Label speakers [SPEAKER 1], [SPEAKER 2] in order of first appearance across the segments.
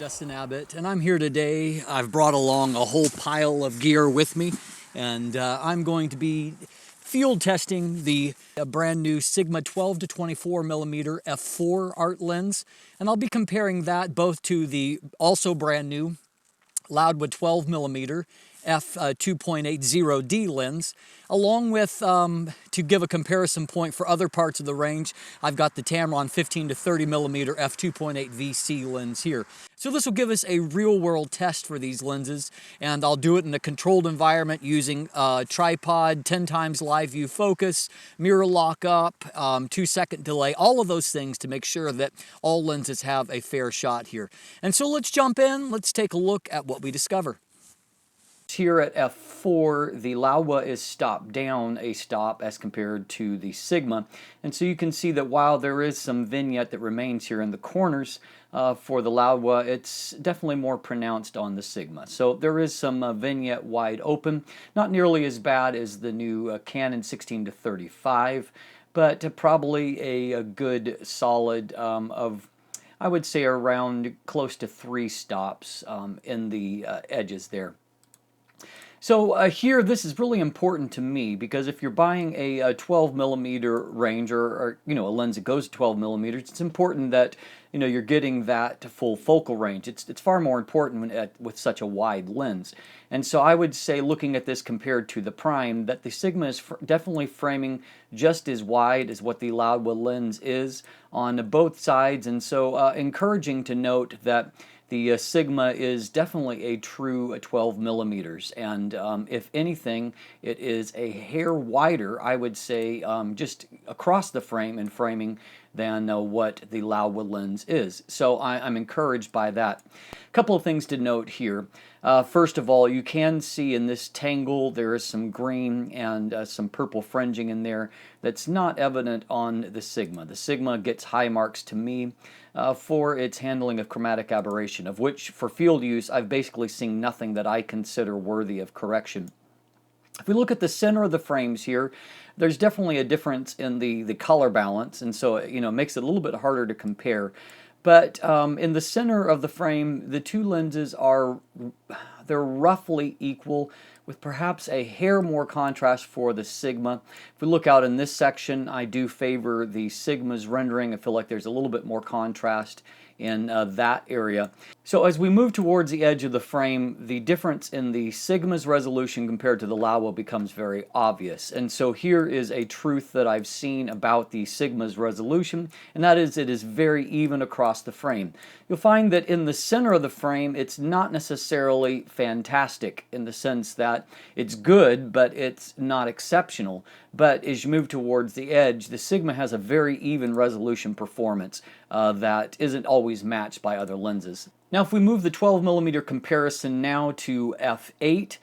[SPEAKER 1] Dustin Abbott, and I'm here today. I've brought along a whole pile of gear with me, and I'm going to be field testing the brand new Sigma 12 to 24 millimeter f4 art lens, and I'll be comparing that both to the also brand new Loudwood 12 millimeter f2.80D lens, along with, to give a comparison point for other parts of the range, I've got the Tamron 15 to 30 millimeter f2.8 VC lens here. So this will give us a real-world test for these lenses, and I'll do it in a controlled environment using tripod, 10 times live view focus, mirror lockup, 2-second delay, all of those things to make sure that all lenses have a fair shot here. And so let's jump in, let's take a look at what we discover. Here at f4, the Laowa is stopped down a stop as compared to the Sigma, and so you can see that while there is some vignette that remains here in the corners for the Laowa, it's definitely more pronounced on the Sigma. So there is some vignette wide open, not nearly as bad as the new Canon 16 to 35, but probably a good solid of, I would say, around close to 3 stops in the edges there. So here, this is really important to me because if you're buying a 12 millimeter range or a lens that goes to 12 millimeters, it's important that you're getting that full focal range. It's far more important with such a wide lens. And so I would say, looking at this compared to the Prime, that the Sigma is definitely framing just as wide as what the Laowa lens is on both sides, and so encouraging to note that the Sigma is definitely a true 12 millimeters, and if anything, it is a hair wider, I would say, just across the frame and framing than what the Laowa lens is. So I'm encouraged by that. A couple of things to note here. First of all, you can see in this tangle there is some green and some purple fringing in there that's not evident on the Sigma. The Sigma gets high marks to me for its handling of chromatic aberration, of which for field use I've basically seen nothing that I consider worthy of correction. If we look at the center of the frames here, there's definitely a difference in the color balance, and so it makes it a little bit harder to compare. But in the center of the frame, the two lenses they're roughly equal, with perhaps a hair more contrast for the Sigma. If we look out in this section, I do favor the Sigma's rendering. I feel like there's a little bit more contrast in that area. So as we move towards the edge of the frame, the difference in the Sigma's resolution compared to the Laowa becomes very obvious. And so here is a truth that I've seen about the Sigma's resolution, and that is it is very even across the frame. You'll find that in the center of the frame, it's not necessarily fantastic in the sense that it's good, but it's not exceptional. But as you move towards the edge, the Sigma has a very even resolution performance that isn't always matched by other lenses. Now if we move the 12 millimeter comparison now to f8,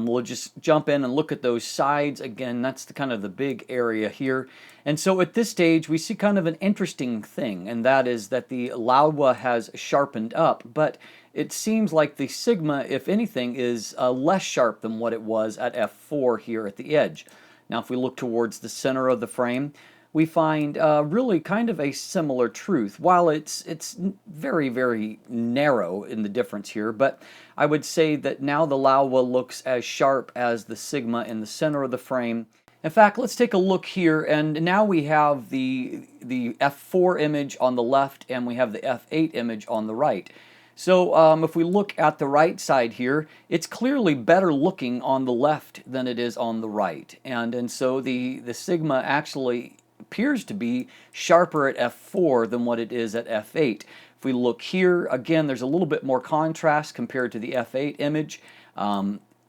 [SPEAKER 1] we'll just jump in and look at those sides. Again, that's kind of the big area here. And so at this stage, we see kind of an interesting thing, and that is that the Laowa has sharpened up, but it seems like the Sigma, if anything, is less sharp than what it was at f4 here at the edge. Now if we look towards the center of the frame, we find really kind of a similar truth. While it's very, very narrow in the difference here, but I would say that now the Laowa looks as sharp as the Sigma in the center of the frame. In fact, let's take a look here, and now we have the f4 image on the left and we have the f8 image on the right. So if we look at the right side here, it's clearly better looking on the left than it is on the right, and so the Sigma actually appears to be sharper at f4 than what it is at f8. If we look here, again, there's a little bit more contrast compared to the f8 image.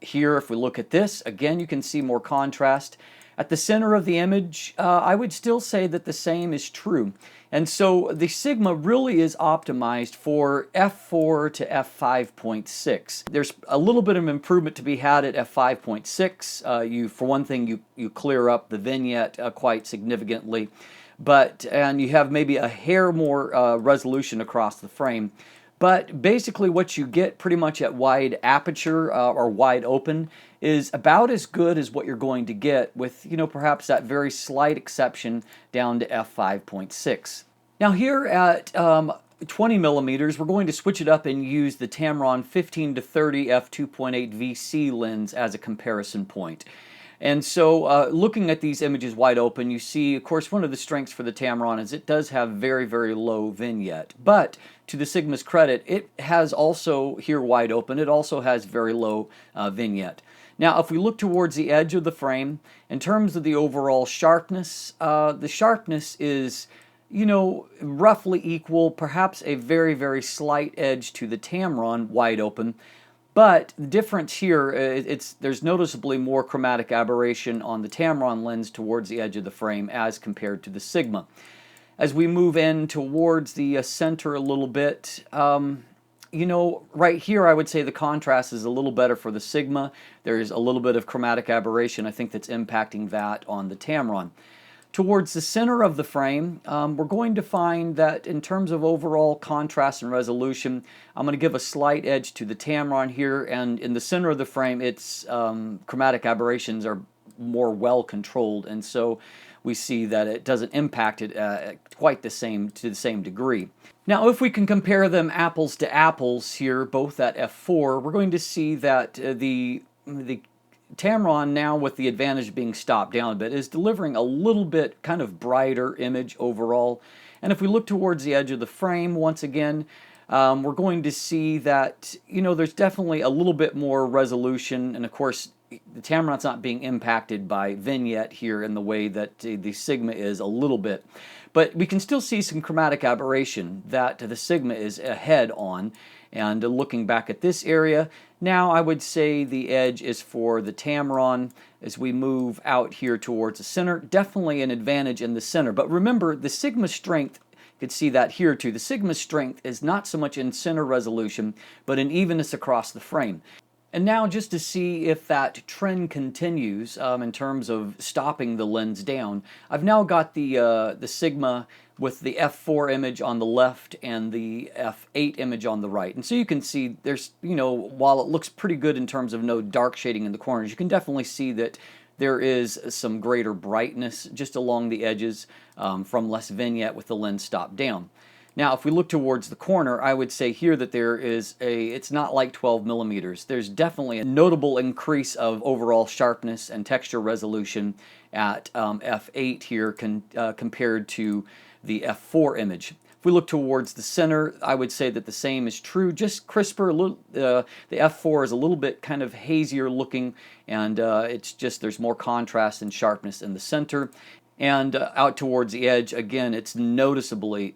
[SPEAKER 1] Here, if we look at this, again, you can see more contrast. At the center of the image, I would still say that the same is true. And so the Sigma really is optimized for f4 to f5.6. There's a little bit of improvement to be had at f5.6. For one thing, you clear up the vignette quite significantly, and you have maybe a hair more resolution across the frame. But basically what you get pretty much at wide aperture or wide open is about as good as what you're going to get with, perhaps that very slight exception down to f5.6. Now here at 20 millimeters, we're going to switch it up and use the Tamron 15 to 30 f2.8 VC lens as a comparison point. And so looking at these images wide open, you see, of course, one of the strengths for the Tamron is it does have very, very low vignette. But to the Sigma's credit, it has also, here wide open, it also has very low vignette. Now, if we look towards the edge of the frame, in terms of the overall sharpness, the sharpness is, you know, roughly equal, perhaps a very, very slight edge to the Tamron wide open. But the difference here, there's noticeably more chromatic aberration on the Tamron lens towards the edge of the frame as compared to the Sigma. As we move in towards the center a little bit, you know, right here I would say the contrast is a little better for the Sigma. There's a little bit of chromatic aberration, I think, that's impacting that on the Tamron. Towards the center of the frame, we're going to find that in terms of overall contrast and resolution, I'm going to give a slight edge to the Tamron here, and in the center of the frame, its chromatic aberrations are more well controlled, and so we see that it doesn't impact it quite to the same degree. Now, if we can compare them apples to apples here, both at f4, we're going to see that the Tamron, now with the advantage being stopped down a bit, is delivering a little bit kind of brighter image overall. And if we look towards the edge of the frame, once again, we're going to see that, you know, there's definitely a little bit more resolution, and of course the Tamron's not being impacted by vignette here in the way that the Sigma is a little bit. But we can still see some chromatic aberration that the Sigma is ahead on. And looking back at this area, now I would say the edge is for the Tamron as we move out here towards the center. Definitely an advantage in the center. But remember, the Sigma strength, you could see that here too, the Sigma strength is not so much in center resolution, but in evenness across the frame. And now just to see if that trend continues in terms of stopping the lens down, I've now got the Sigma with the f4 image on the left and the f8 image on the right. And so you can see there's, you know, while it looks pretty good in terms of no dark shading in the corners, you can definitely see that there is some greater brightness just along the edges from less vignette with the lens stopped down. Now, if we look towards the corner, I would say here that there is it's not like 12 millimeters. There's definitely a notable increase of overall sharpness and texture resolution at f8 here compared to the f4 image. If we look towards the center, I would say that the same is true, just crisper. The f4 is a little bit kind of hazier looking, and it's just there's more contrast and sharpness in the center. And out towards the edge, again, it's noticeably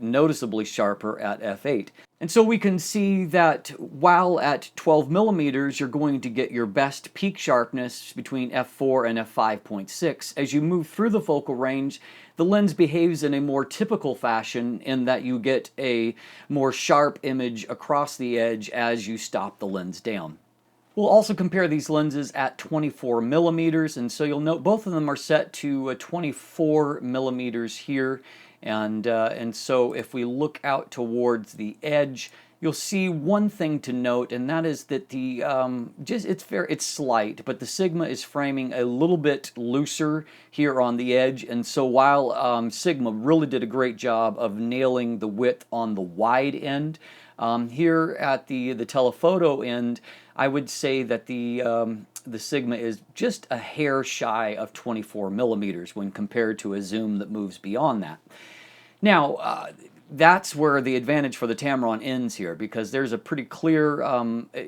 [SPEAKER 1] sharper at f8. And so we can see that while at 12 millimeters, you're going to get your best peak sharpness between f4 and f5.6. As you move through the focal range, the lens behaves in a more typical fashion in that you get a more sharp image across the edge as you stop the lens down. We'll also compare these lenses at 24 millimeters, and so you'll note both of them are set to 24 millimeters here, and so if we look out towards the edge, you'll see one thing to note, and that is that the it's slight, but the Sigma is framing a little bit looser here on the edge, and so while Sigma really did a great job of nailing the width on the wide end, here at the telephoto end, I would say that the Sigma is just a hair shy of 24 millimeters when compared to a zoom that moves beyond that. Now, that's where the advantage for the Tamron ends here, because there's a pretty clear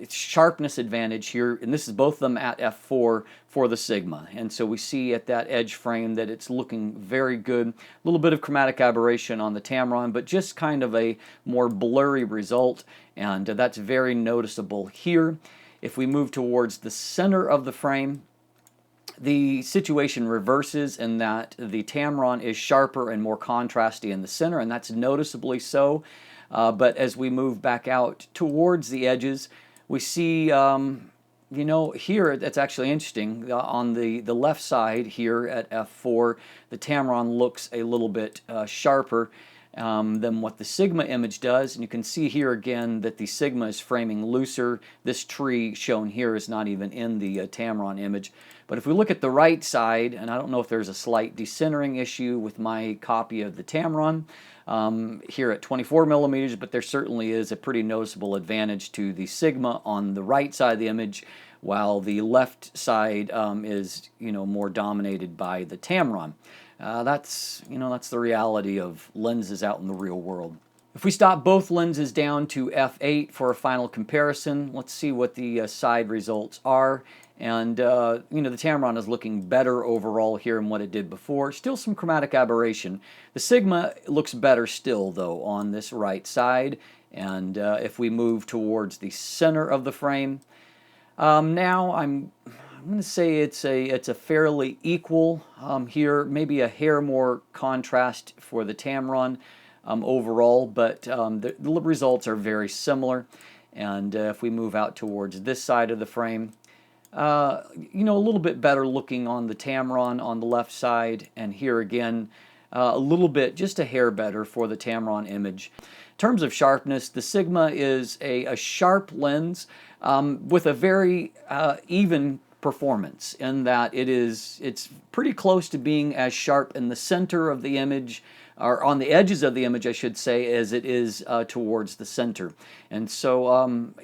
[SPEAKER 1] sharpness advantage here, and this is both of them at f4 for the Sigma. And so we see at that edge frame that it's looking very good. A little bit of chromatic aberration on the Tamron, but just kind of a more blurry result, and that's very noticeable here. If we move towards the center of the frame, the situation reverses in that the Tamron is sharper and more contrasty in the center, and that's noticeably so. But as we move back out towards the edges, we see, you know, here that's actually interesting. On the left side here at f4, the Tamron looks a little bit sharper. than what the Sigma image does. And you can see here again that the Sigma is framing looser. This tree shown here is not even in the Tamron image. But if we look at the right side, and I don't know if there's a slight decentering issue with my copy of the Tamron here at 24 millimeters, but there certainly is a pretty noticeable advantage to the Sigma on the right side of the image, while the left side is, more dominated by the Tamron. That's the reality of lenses out in the real world. If we stop both lenses down to f8 for a final comparison, let's see what the side results are. And the Tamron is looking better overall here than what it did before. Still some chromatic aberration. The Sigma looks better still, though, on this right side. And if we move towards the center of the frame, now I'm going to say it's a fairly equal here, maybe a hair more contrast for the Tamron overall, but the results are very similar. And if we move out towards this side of the frame, a little bit better looking on the Tamron on the left side, and here again a little bit, just a hair better for the Tamron image. In terms of sharpness, the Sigma is a sharp lens with a very even performance, in that it's pretty close to being as sharp in the center of the image, or on the edges of the image, I should say, as it is towards the center. And so,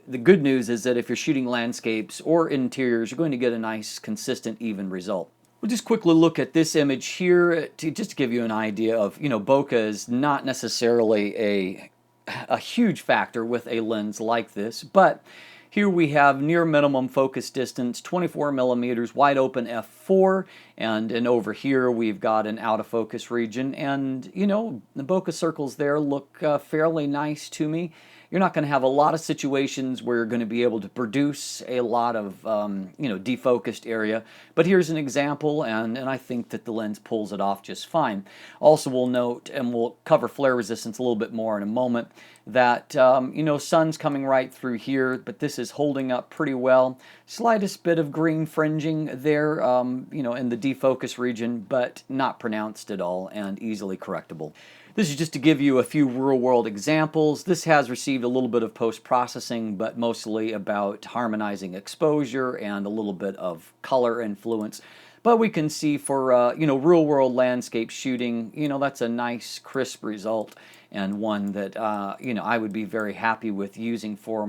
[SPEAKER 1] the good news is that if you're shooting landscapes or interiors, you're going to get a nice, consistent, even result. We'll just quickly look at this image here just to give you an idea of, bokeh is not necessarily a huge factor with a lens like this, but here we have near minimum focus distance, 24 millimeters, wide open f4, and over here we've got an out of focus region, and the bokeh circles there look fairly nice to me. You're not going to have a lot of situations where you're going to be able to produce a lot of defocused area, but here's an example, and I think that the lens pulls it off just fine. Also, we'll note, and we'll cover flare resistance a little bit more in a moment, that sun's coming right through here, but this is holding up pretty well. Slightest bit of green fringing there, in the defocus region, but not pronounced at all and easily correctable. This is just to give you a few real-world examples. This has received a little bit of post-processing, but mostly about harmonizing exposure and a little bit of color influence. But we can see for real-world landscape shooting, that's a nice, crisp result, and one that I would be very happy with using for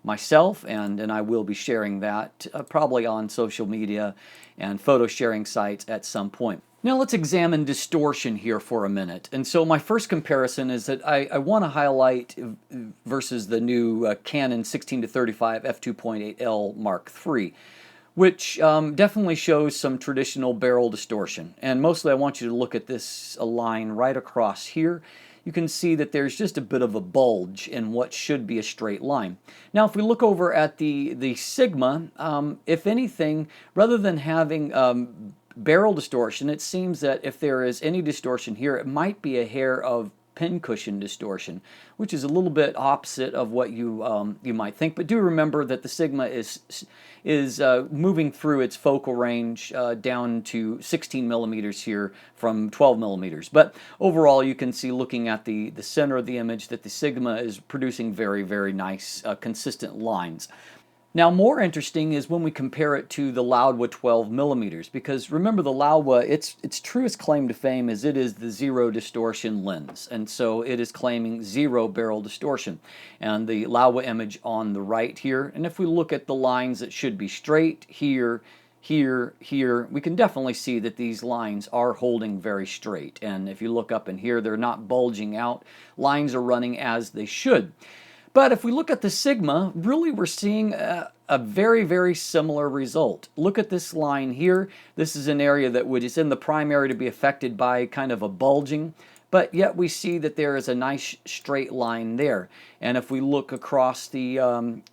[SPEAKER 1] myself, and I will be sharing that probably on social media and photo sharing sites at some point. Now let's examine distortion here for a minute. And so my first comparison is that I want to highlight versus the new Canon 16-35 f2.8L Mark III, which definitely shows some traditional barrel distortion. And mostly I want you to look at this line right across here. You can see that there's just a bit of a bulge in what should be a straight line. Now if we look over at the Sigma, if anything, rather than having barrel distortion, it seems that if there is any distortion here, it might be a hair of pincushion distortion, which is a little bit opposite of what you might think. But do remember that the Sigma is moving through its focal range down to 16 millimeters here from 12 millimeters. But overall, you can see, looking at the center of the image, that the Sigma is producing very, very nice, consistent lines. Now, more interesting is when we compare it to the Laowa 12 millimeters, because remember, the Laowa, its truest claim to fame is it is the zero distortion lens, and so it is claiming zero barrel distortion. And the Laowa image on the right here, and if we look at the lines that should be straight here, here, here, we can definitely see that these lines are holding very straight. And if you look up in here, they're not bulging out. Lines are running as they should. But if we look at the Sigma, really we're seeing a very, very similar result. Look at this line here. This is an area that is in the prime area to be affected by kind of a bulging, but yet we see that there is a nice straight line there. And if we look across the,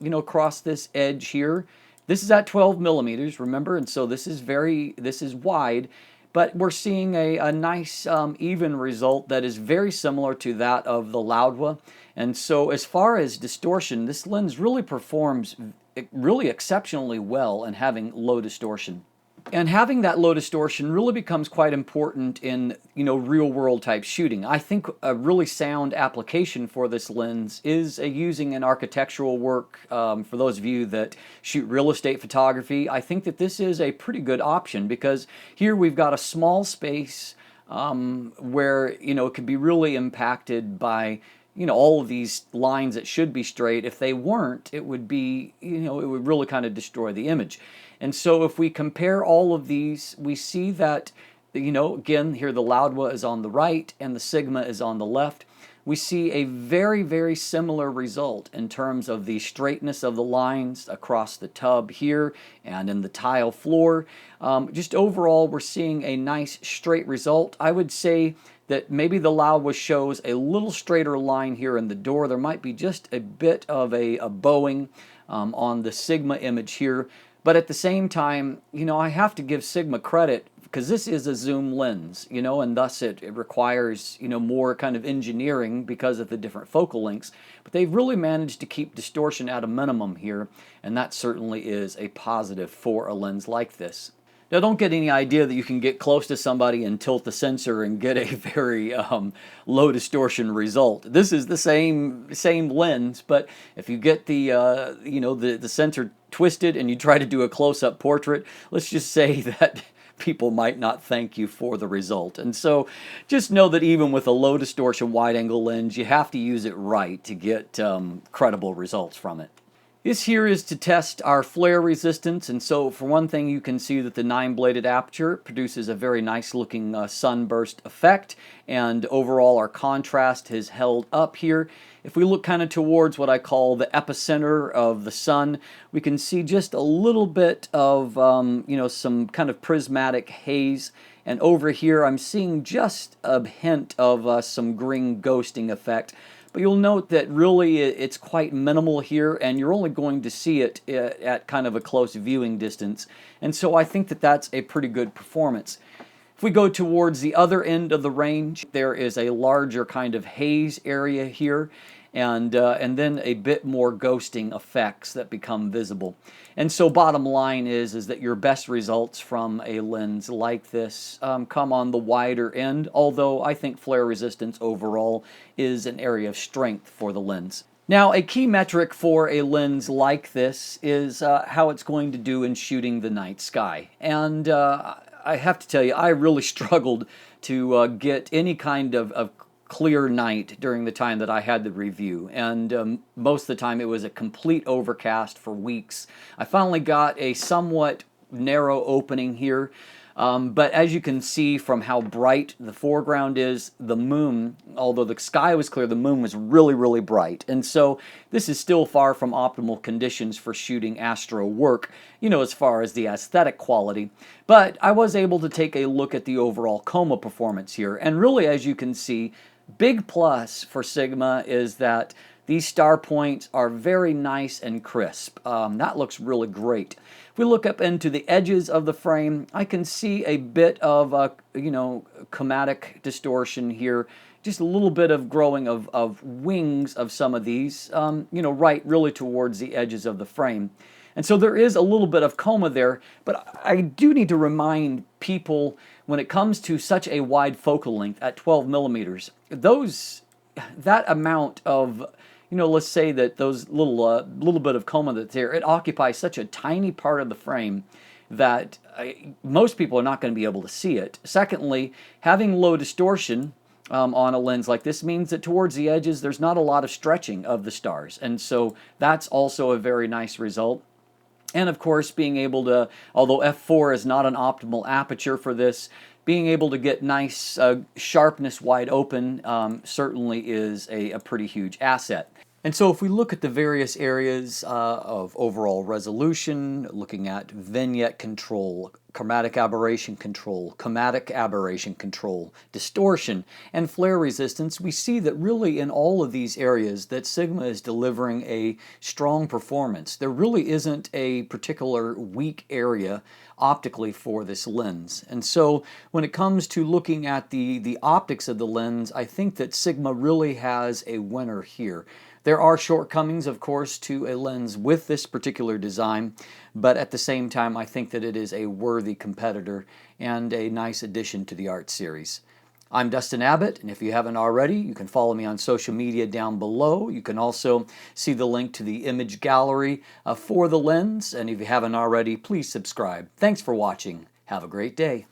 [SPEAKER 1] across this edge here, this is at 12 millimeters, remember, and so this is wide. But we're seeing a nice even result that is very similar to that of the Laowa. And so as far as distortion, this lens really performs really exceptionally well in having low distortion. And having that low distortion really becomes quite important in, real world type shooting. I think a really sound application for this lens is using in architectural work. For those of you that shoot real estate photography, I think that this is a pretty good option, because here we've got a small space where, it could be really impacted by all of these lines that should be straight. If they weren't, it would be, it would really kind of destroy the image. And so if we compare all of these, we see that, again, here the Laowa is on the right and the Sigma is on the left. We see a very, very similar result in terms of the straightness of the lines across the tub here and in the tile floor. Just overall, we're seeing a nice straight result. I would say that maybe the Laowa shows a little straighter line here in the door. There might be just a bit of a bowing on the Sigma image here. But at the same time, I have to give Sigma credit, because this is a zoom lens, and thus it requires, more kind of engineering because of the different focal lengths. But they've really managed to keep distortion at a minimum here, and that certainly is a positive for a lens like this. Now, don't get any idea that you can get close to somebody and tilt the sensor and get a very low distortion result. This is the same lens, but if you get the the sensor twisted and you try to do a close-up portrait, let's just say that people might not thank you for the result. And so just know that even with a low distortion wide-angle lens, you have to use it right to get credible results from it. This here is to test our flare resistance, and so for one thing, you can see that the 9-bladed aperture produces a very nice looking sunburst effect, and overall our contrast has held up here. If we look kind of towards what I call the epicenter of the sun, we can see just a little bit of some kind of prismatic haze. And over here I'm seeing just a hint of some green ghosting effect. But you'll note that really it's quite minimal here, and you're only going to see it at kind of a close viewing distance. And so I think that that's a pretty good performance. If we go towards the other end of the range, there is a larger kind of haze area here, and then a bit more ghosting effects that become visible. And so bottom line is that your best results from a lens like this come on the wider end, although I think flare resistance overall is an area of strength for the lens. Now, a key metric for a lens like this is how it's going to do in shooting the night sky. And I have to tell you, I really struggled to get any kind of clear night during the time that I had the review, and most of the time it was a complete overcast for weeks. I finally got a somewhat narrow opening here, but as you can see from how bright the foreground is, the moon, although the sky was clear, the moon was really, really bright. And so this is still far from optimal conditions for shooting astro work, as far as the aesthetic quality. But I was able to take a look at the overall chroma performance here, and really, as you can see, big plus for Sigma is that these star points are very nice and crisp. That looks really great. If we look up into the edges of the frame, I can see a bit of chromatic distortion here. Just a little bit of growing of wings of some of these, right really towards the edges of the frame. And so there is a little bit of chroma there, but I do need to remind people, when it comes to such a wide focal length at 12 millimeters, that amount of, let's say that those little bit of chroma that's there, it occupies such a tiny part of the frame that most people are not going to be able to see it. Secondly, having low distortion on a lens like this means that towards the edges there's not a lot of stretching of the stars, and so that's also a very nice result. And of course, being able to, although f4 is not an optimal aperture for this, being able to get nice sharpness wide open certainly is a pretty huge asset. And so if we look at the various areas of overall resolution, looking at vignette control, chromatic aberration control, distortion, and flare resistance, we see that really in all of these areas that Sigma is delivering a strong performance. There really isn't a particular weak area optically for this lens. And so when it comes to looking at the optics of the lens, I think that Sigma really has a winner here. There are shortcomings, of course, to a lens with this particular design, but at the same time, I think that it is a worthy competitor and a nice addition to the art series. I'm Dustin Abbott, and if you haven't already, you can follow me on social media down below. You can also see the link to the image gallery for the lens, and if you haven't already, please subscribe. Thanks for watching. Have a great day.